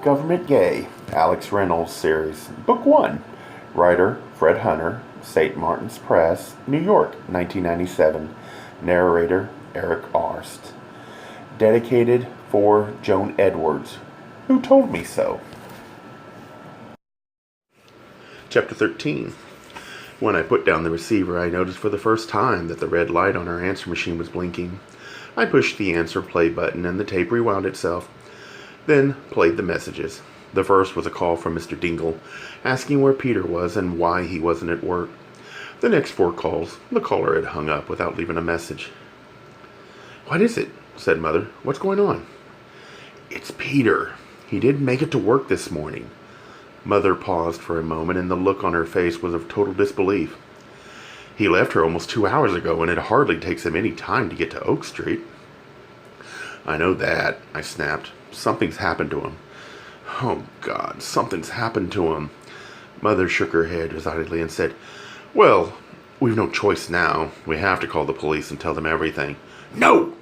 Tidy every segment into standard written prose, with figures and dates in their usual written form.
Government Gay, Alex Reynolds series, Book 1. Writer, Fred Hunter, St. Martin's Press, New York, 1997. Narrator, Eric Arst. Dedicated for Joan Edwards, who told me so. Chapter 13. When I put down the receiver, I noticed for the first time that the red light on our answer machine was blinking. I pushed the answer play button and the tape rewound itself, then played the messages. The first was a call from Mr. Dingle, asking where Peter was and why he wasn't at work. The next 4 calls, the caller had hung up without leaving a message. "What is it?" said Mother. "What's going on?" "It's Peter. He didn't make it to work this morning." Mother paused for a moment, and the look on her face was of total disbelief. "He left her almost 2 hours ago, and it hardly takes him any time to get to Oak Street." "I know that," I snapped. "Something's happened to him." "Oh, God, something's happened to him." Mother shook her head resignedly and said, "Well, we've no choice now. We have to call the police and tell them everything." "No!"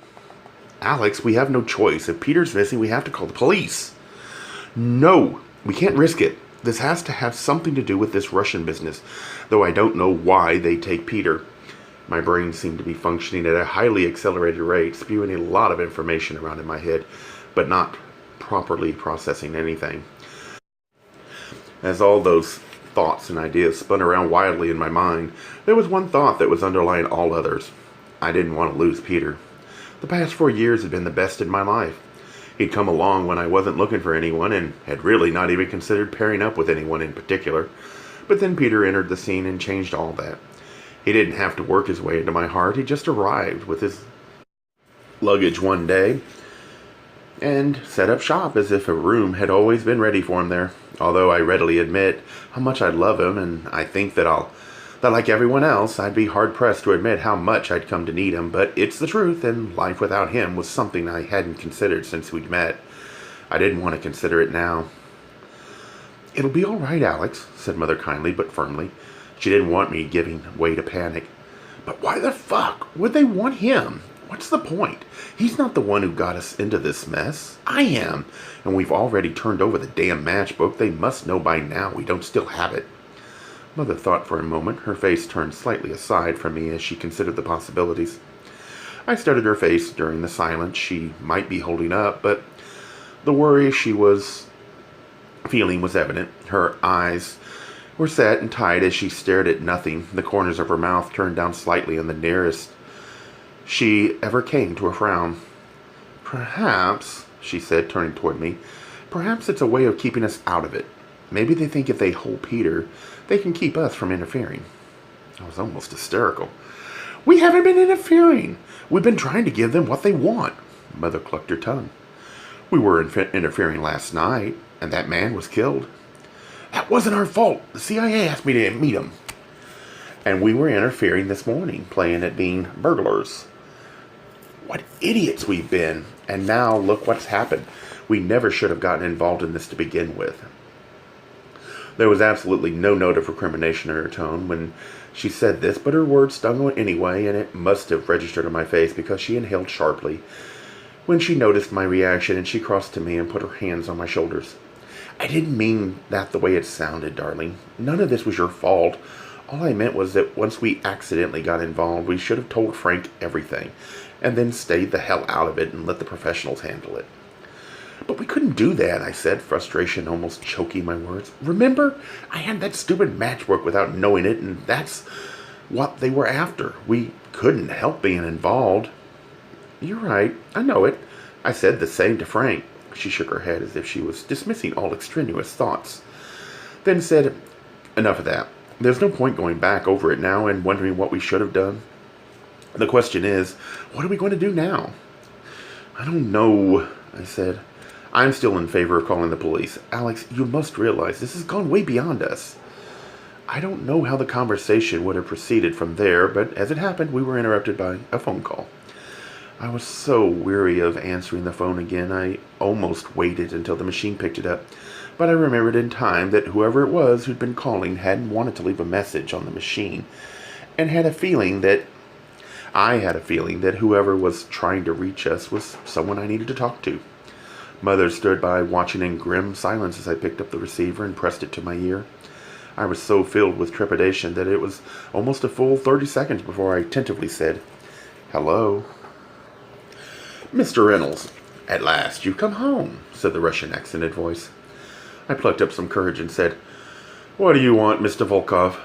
"Alex, we have no choice. If Peter's missing, we have to call the police." "No, we can't risk it. This has to have something to do with this Russian business, though I don't know why they take Peter." My brain seemed to be functioning at a highly accelerated rate, spewing a lot of information around in my head, but not properly processing anything. As all those thoughts and ideas spun around wildly in my mind, there was one thought that was underlying all others. I didn't want to lose Peter. The past 4 years had been the best in my life. He'd come along when I wasn't looking for anyone and had really not even considered pairing up with anyone in particular. But then Peter entered the scene and changed all that. He didn't have to work his way into my heart. He just arrived with his luggage one day and set up shop as if a room had always been ready for him there. Although I readily admit how much I love him, and I think that like everyone else, I'd be hard-pressed to admit how much I'd come to need him, but it's the truth, and life without him was something I hadn't considered since we'd met. I didn't want to consider it now. "It'll be all right, Alex," said Mother kindly but firmly. She didn't want me giving way to panic. "But why the fuck would they want him? What's the point? He's not the one who got us into this mess. I am, and we've already turned over the damn matchbook. They must know by now we don't still have it." Mother thought for a moment. Her face turned slightly aside from me as she considered the possibilities. I studied her face during the silence she might be holding up, but the worry she was feeling was evident. Her eyes were set and tight as she stared at nothing, the corners of her mouth turned down slightly and the nearest she ever came to a frown. "Perhaps," she said, turning toward me, "perhaps it's a way of keeping us out of it. Maybe they think if they hold Peter, they can keep us from interfering." I was almost hysterical. "We haven't been interfering. We've been trying to give them what they want." Mother clucked her tongue. "We were interfering last night, and that man was killed." "That wasn't our fault. The CIA asked me to meet him." "And we were interfering this morning, playing at being burglars." What idiots we've been. And now look what's happened. We never should have gotten involved in this to begin with. There was absolutely no note of recrimination in her tone when she said this, but her words stung anyway, and it must have registered on my face because she inhaled sharply when she noticed my reaction, and she crossed to me and put her hands on my shoulders. "I didn't mean that the way it sounded, darling. None of this was your fault. All I meant was that once we accidentally got involved, we should have told Frank everything, and then stayed the hell out of it and let the professionals handle it." "But we couldn't do that," I said, frustration almost choking my words. "Remember, I had that stupid matchwork without knowing it, and that's what they were after. We couldn't help being involved." "You're right, I know it. I said the same to Frank." She shook her head as if she was dismissing all extraneous thoughts, then said, "Enough of that. There's no point going back over it now and wondering what we should have done. The question is, what are we going to do now?" "I don't know," I said. "I'm still in favor of calling the police. Alex, you must realize this has gone way beyond us." I don't know how the conversation would have proceeded from there, but as it happened, we were interrupted by a phone call. I was so weary of answering the phone again, I almost waited until the machine picked it up. But I remembered in time that whoever it was who'd been calling hadn't wanted to leave a message on the machine, and I had a feeling that whoever was trying to reach us was someone I needed to talk to. Mother stood by, watching in grim silence as I picked up the receiver and pressed it to my ear. I was so filled with trepidation that it was almost a full 30 seconds before I tentatively said, "Hello." "Mr. Reynolds, at last you've come home," said the Russian-accented voice. I plucked up some courage and said, "What do you want, Mr. Volkov?"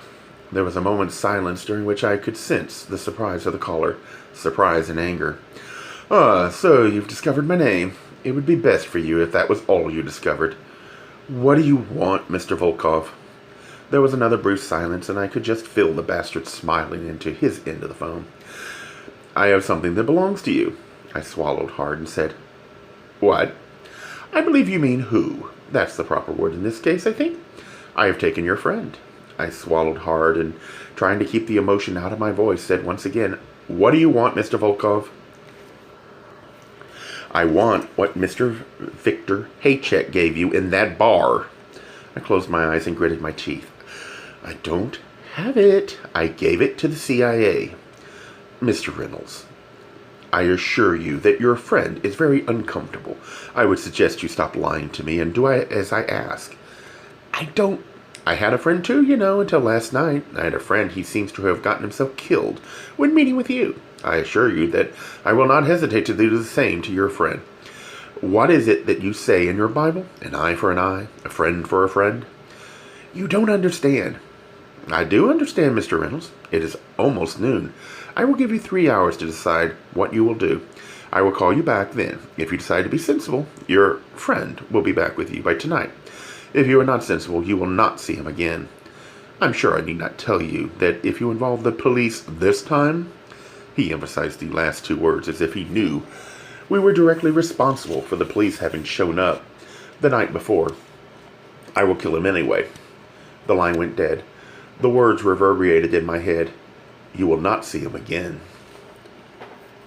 There was a moment's silence during which I could sense the surprise of the caller, surprise and anger. "Ah, so you've discovered my name. It would be best for you if that was all you discovered. What do you want, Mr. Volkov?" There was another brief silence, and I could just feel the bastard smiling into his end of the phone. "I have something that belongs to you." I swallowed hard and said, "What?" "I believe you mean who. That's the proper word in this case, I think. I have taken your friend." I swallowed hard and, trying to keep the emotion out of my voice, said once again, "What do you want, Mr. Volkov?" "I want what Mr. Victor Haycheck gave you in that bar." I closed my eyes and gritted my teeth. "I don't have it. I gave it to the CIA." "Mr. Reynolds, I assure you that your friend is very uncomfortable. I would suggest you stop lying to me and do as I ask." I had a friend too, until last night. I had a friend. He seems to have gotten himself killed when meeting with you. I assure you that I will not hesitate to do the same to your friend. What is it that you say in your Bible? An eye for an eye, a friend for a friend? You don't understand. I do understand, Mr. Reynolds. It is almost noon. I will give you 3 hours to decide what you will do. I will call you back then. If you decide to be sensible, your friend will be back with you by tonight. If you are not sensible, you will not see him again. I'm sure I need not tell you that if you involve the police this time," he emphasized the last two words as if he knew we were directly responsible for the police having shown up the night before, "I will kill him anyway." The line went dead. The words reverberated in my head. "You will not see him again."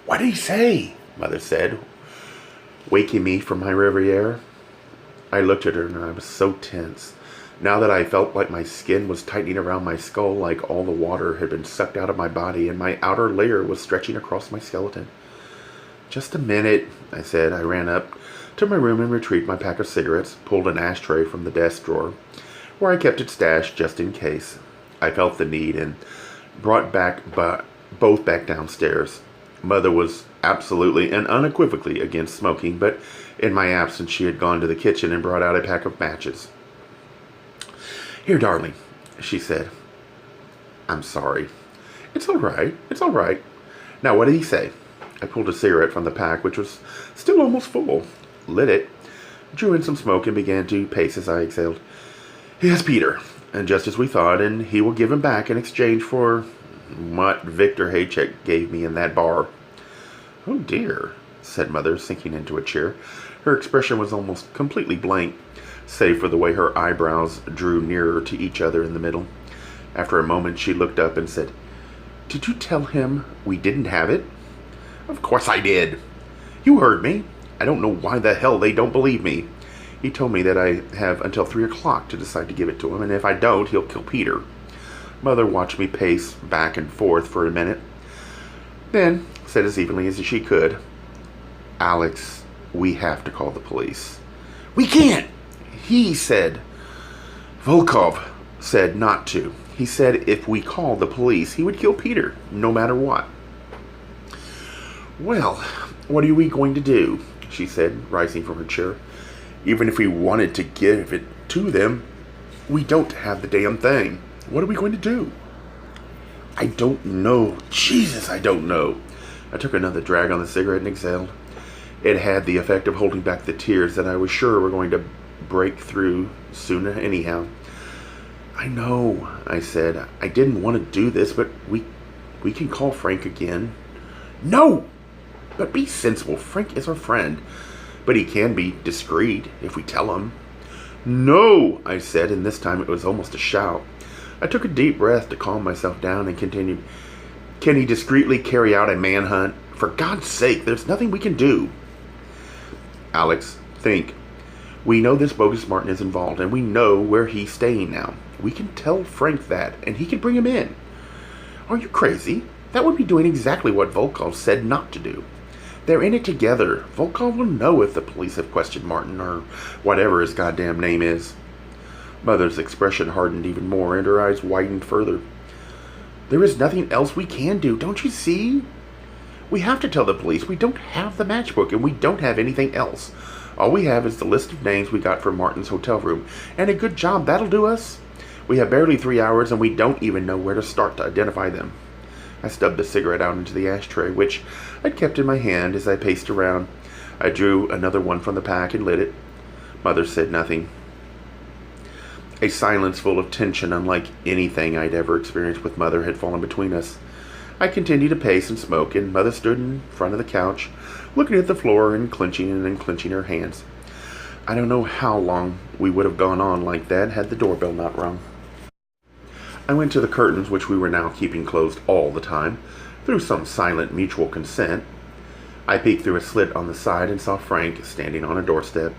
"What did he say?" Mother said, waking me from my reverie. I looked at her and I was so tense. Now that I felt like my skin was tightening around my skull, like all the water had been sucked out of my body and my outer layer was stretching across my skeleton. "Just a minute," I said. I ran up to my room and retrieved my pack of cigarettes, pulled an ashtray from the desk drawer, where I kept it stashed just in case. I felt the need and brought both back downstairs. Mother was absolutely and unequivocally against smoking, but in my absence she had gone to the kitchen and brought out a pack of matches. "Here, darling," she said. "I'm sorry." It's all right. Now, what did he say?" I pulled a cigarette from the pack, which was still almost full, lit it, drew in some smoke, and began to pace as I exhaled. "Yes, Peter, and just as we thought, and he will give him back in exchange for what Victor Haycheck gave me in that bar." "Oh, dear," said Mother, sinking into a chair. Her expression was almost completely blank, save for the way her eyebrows drew nearer to each other in the middle. After a moment, she looked up and said, "Did you tell him we didn't have it?" "Of course I did. You heard me. I don't know why the hell they don't believe me. He told me that I have until 3 o'clock to decide to give it to him, and if I don't, he'll kill Peter." Mother watched me pace back and forth for a minute, then said as evenly as she could, "Alex, we have to call the police." "We can't," he said. Volkov said not to. He said if we called the police, he would kill Peter, no matter what. "Well, what are we going to do?" she said, rising from her chair. "Even if we wanted to give it to them, we don't have the damn thing. What are we going to do?" "I don't know. Jesus, I don't know." I took another drag on the cigarette and exhaled. It had the effect of holding back the tears that I was sure were going to break through soon anyhow. "I know," I said. "I didn't want to do this, but we can call Frank again." "No! But be sensible. Frank is our friend. But he can be discreet if we tell him." "No!" I said, and this time it was almost a shout. I took a deep breath to calm myself down and continued, "Can he discreetly carry out a manhunt? For God's sake, there's nothing we can do." "Alex, think. We know this bogus Martin is involved, and we know where he's staying now. We can tell Frank that, and he can bring him in." "Are you crazy? That would be doing exactly what Volkov said not to do." They're in it together. Volkov will know if the police have questioned Martin, or whatever his goddamn name is. Mother's expression hardened even more, and her eyes widened further. There is nothing else we can do, don't you see? We have to tell the police we don't have the matchbook, and we don't have anything else. All we have is the list of names we got from Martin's hotel room, and a good job that'll do us. We have barely 3 hours, and we don't even know where to start to identify them. I stubbed a cigarette out into the ashtray, which I'd kept in my hand as I paced around. I drew another one from the pack and lit it. Mother said nothing. A silence full of tension, unlike anything I'd ever experienced with Mother, had fallen between us. I continued to pace and smoke, and Mother stood in front of the couch, looking at the floor and unclenching her hands. I don't know how long we would have gone on like that had the doorbell not rung. I went to the curtains, which we were now keeping closed all the time, through some silent mutual consent. I peeked through a slit on the side and saw Frank standing on a doorstep.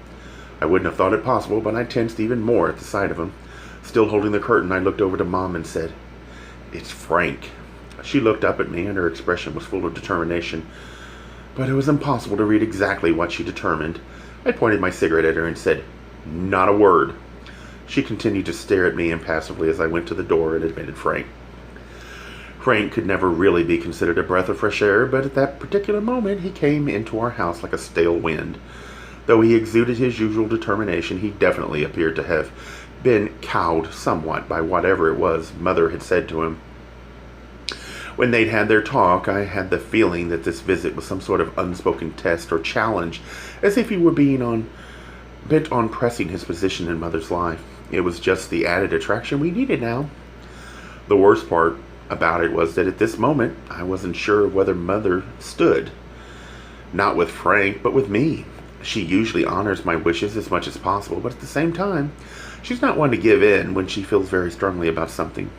I wouldn't have thought it possible, but I tensed even more at the sight of him. Still holding the curtain, I looked over to Mom and said, "It's Frank." She looked up at me, and her expression was full of determination, but it was impossible to read exactly what she determined. I pointed my cigarette at her and said, "Not a word." She continued to stare at me impassively as I went to the door and admitted Frank. Frank could never really be considered a breath of fresh air, but at that particular moment he came into our house like a stale wind. Though he exuded his usual determination, he definitely appeared to have been cowed somewhat by whatever it was Mother had said to him. When they'd had their talk, I had the feeling that this visit was some sort of unspoken test or challenge, as if he were bent on pressing his position in Mother's life. It was just the added attraction we needed now. The worst part about it was that at this moment, I wasn't sure whether Mother stood. Not with Frank, but with me. She usually honors my wishes as much as possible, but at the same time, she's not one to give in when she feels very strongly about something.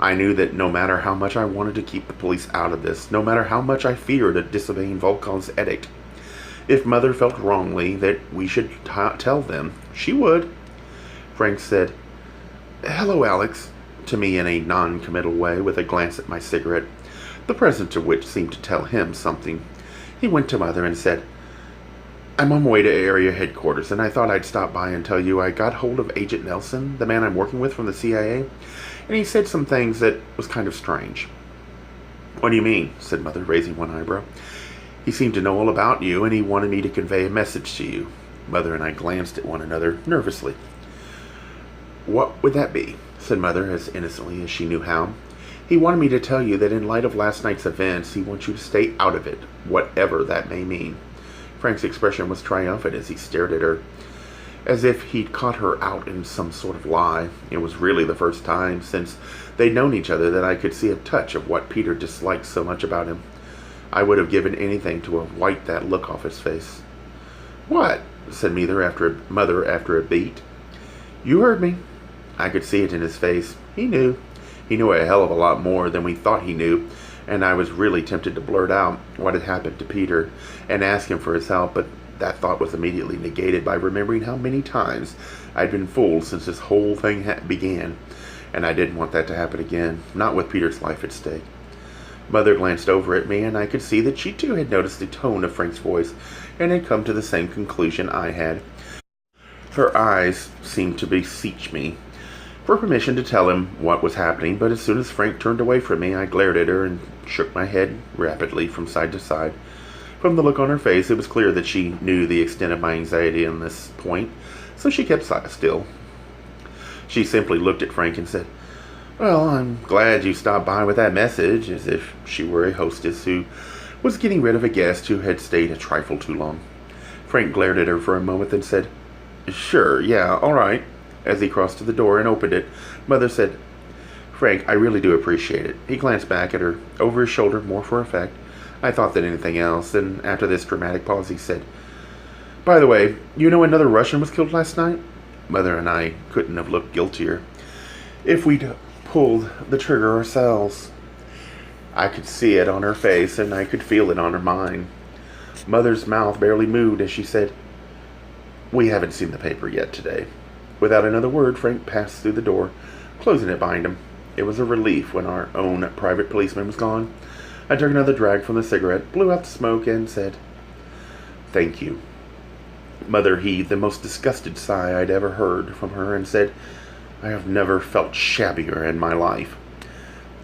I knew that no matter how much I wanted to keep the police out of this, no matter how much I feared disobeying Volkov's edict, if Mother felt wrongly that we should tell them, she would. Frank said, "Hello, Alex," to me in a non-committal way, with a glance at my cigarette, the presence of which seemed to tell him something. He went to Mother and said, "I'm on my way to area headquarters, and I thought I'd stop by and tell you I got hold of Agent Nelson, the man I'm working with from the CIA, and he said some things that was kind of strange." "What do you mean?" said Mother, raising one eyebrow. "He seemed to know all about you, and he wanted me to convey a message to you." Mother and I glanced at one another nervously. "What would that be?" said Mother, as innocently as she knew how. "He wanted me to tell you that in light of last night's events, he wants you to stay out of it, whatever that may mean." Frank's expression was triumphant as he stared at her, as if he'd caught her out in some sort of lie. It was really the first time since they'd known each other that I could see a touch of what Peter disliked so much about him. I would have given anything to have wiped that look off his face. "What?" said Mother after a beat. "You heard me." I could see it in his face. He knew. He knew a hell of a lot more than we thought he knew, and I was really tempted to blurt out what had happened to Peter and ask him for his help, but that thought was immediately negated by remembering how many times I'd been fooled since this whole thing began, and I didn't want that to happen again, not with Peter's life at stake. Mother glanced over at me, and I could see that she too had noticed the tone of Frank's voice and had come to the same conclusion I had. Her eyes seemed to beseech me for permission to tell him what was happening, but as soon as Frank turned away from me, I glared at her and shook my head rapidly from side to side. From the look on her face, it was clear that she knew the extent of my anxiety on this point, so she kept still. She simply looked at Frank and said, "Well, I'm glad you stopped by with that message," as if she were a hostess who was getting rid of a guest who had stayed a trifle too long. Frank glared at her for a moment, then said, "Sure, yeah, all right." As he crossed to the door and opened it, Mother said, "Frank, I really do appreciate it." He glanced back at her, over his shoulder, more for effect, I thought, than anything else, and after this dramatic pause he said, "By the way, you know another Russian was killed last night?" Mother and I couldn't have looked guiltier if we'd pulled the trigger ourselves. I could see it on her face, and I could feel it on her mind. Mother's mouth barely moved as she said, "We haven't seen the paper yet today." Without another word, Frank passed through the door, closing it behind him. It was a relief when our own private policeman was gone. I took another drag from the cigarette, blew out the smoke, and said, "Thank you." Mother heaved the most disgusted sigh I'd ever heard from her and said, "I have never felt shabbier in my life.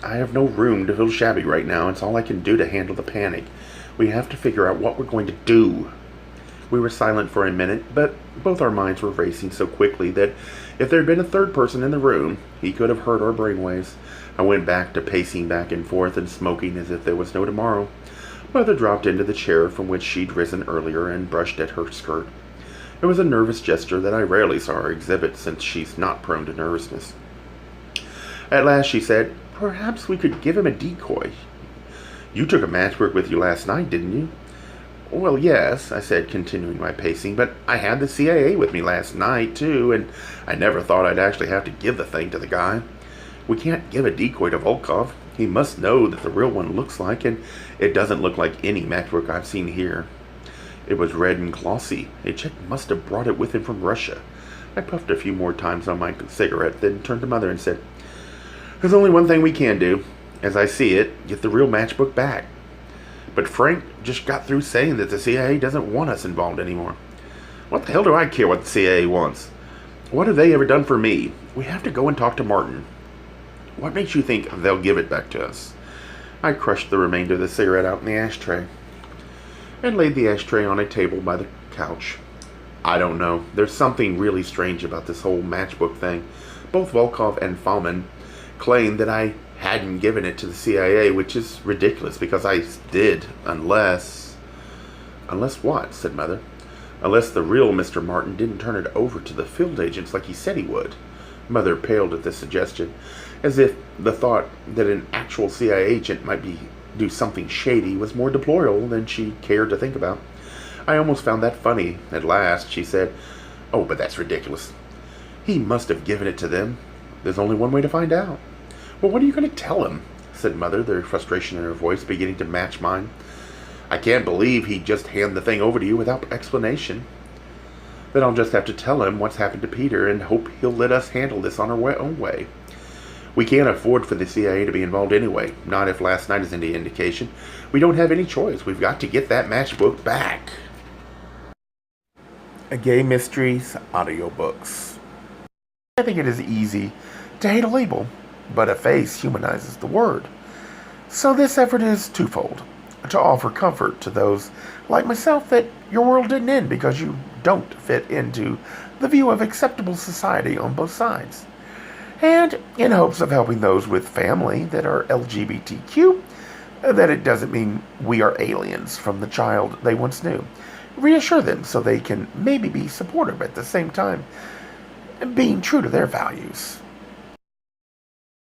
I have no room to feel shabby right now. It's all I can do to handle the panic. We have to figure out what we're going to do." We were silent for a minute, but both our minds were racing so quickly that if there had been a third person in the room, he could have heard our brainwaves. I went back to pacing back and forth and smoking as if there was no tomorrow. Mother dropped into the chair from which she'd risen earlier and brushed at her skirt. It was a nervous gesture that I rarely saw her exhibit, since she's not prone to nervousness. At last she said, "Perhaps we could give him a decoy. You took a matchbook with you last night, didn't you?" "Well, yes," I said, continuing my pacing, "but I had the CIA with me last night, too, and I never thought I'd actually have to give the thing to the guy. We can't give a decoy to Volkov. He must know that the real one looks like, and it doesn't look like any matchbook I've seen here. It was red and glossy. A Czech must have brought it with him from Russia." I puffed a few more times on my cigarette, then turned to Mother and said, "There's only one thing we can do. As I see it, get the real matchbook back. But Frank just got through saying that the CIA doesn't want us involved anymore." "What the hell do I care what the CIA wants? What have they ever done for me? We have to go and talk to Martin." "What makes you think they'll give it back to us?" I crushed the remainder of the cigarette out in the ashtray and laid the ashtray on a table by the couch. "I don't know. There's something really strange about this whole matchbook thing. Both Volkov and Fallman claim that I hadn't given it to the CIA, which is ridiculous because I did, unless..." "Unless what?" said Mother. "Unless the real Mr. Martin didn't turn it over to the field agents like he said he would." Mother paled at this suggestion, as if the thought that an actual CIA agent might do something shady was more deplorable than she cared to think about. I almost found that funny. At last she said, "Oh, but that's ridiculous. He must have given it to them. There's only one way to find out." "Well, what are you going to tell him?" said Mother, the frustration in her voice beginning to match mine. "I can't believe he'd just hand the thing over to you without explanation." "Then I'll just have to tell him what's happened to Peter and hope he'll let us handle this on our own way. We can't afford for the CIA to be involved anyway, not if last night is any indication. We don't have any choice. We've got to get that matchbook back." A Gay Mysteries audiobooks. I think it is easy to hate a label, but a face humanizes the word. So this effort is twofold: to offer comfort to those like myself that your world didn't end because you don't fit into the view of acceptable society on both sides, and in hopes of helping those with family that are LGBTQ, that it doesn't mean we are aliens from the child they once knew. Reassure them so they can maybe be supportive at the same time, being true to their values.